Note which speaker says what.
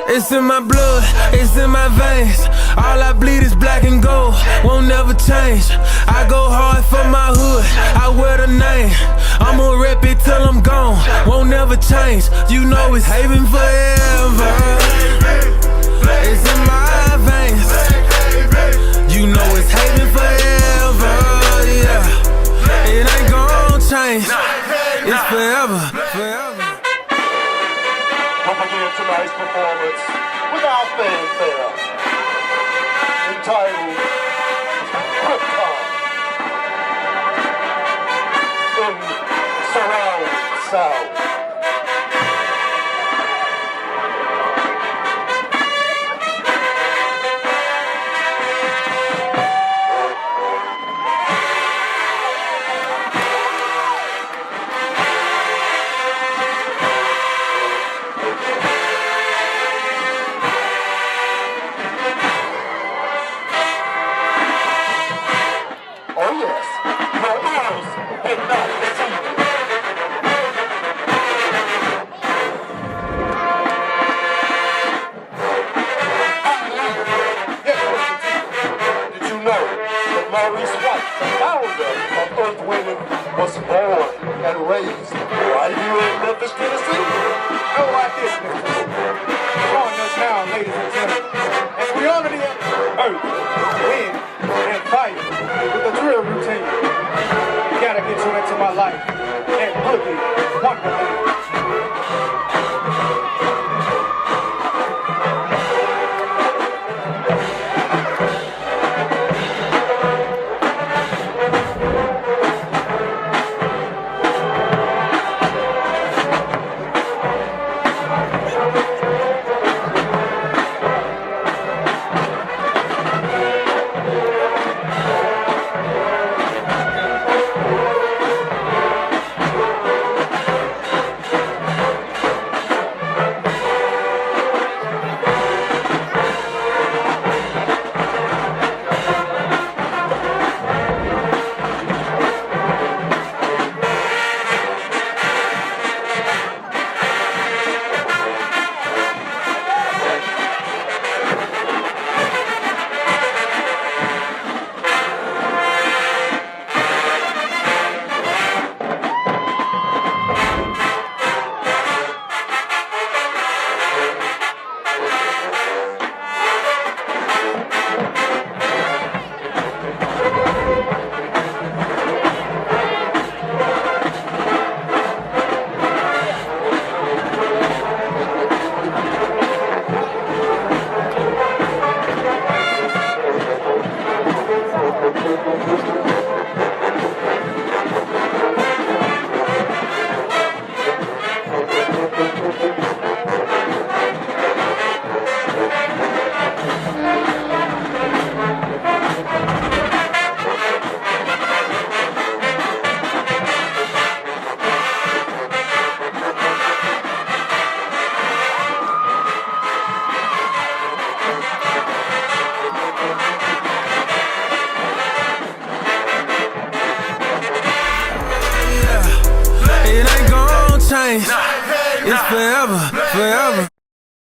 Speaker 1: It's in my blood, it's in my veins. All I bleed is black and gold, won't never change. I go hard for my hood, I wear the name. I'ma rep it till I'm gone, won't never change. You know it's Haven forever. It's in my veins. You know it's Haven forever, yeah. It ain't gon' change, it's forever, forever.
Speaker 2: We'll begin tonight's performance without fanfare, entitled Krypton in surround sound. Was born and raised right here in Memphis, Tennessee.
Speaker 3: How about this, nigga? On this town, ladies and gentlemen, as we honor the earth, wind, and fire with the drill routine, gotta get you into my life and boogie wonderfully.
Speaker 1: It ain't gon' change, it's forever, forever.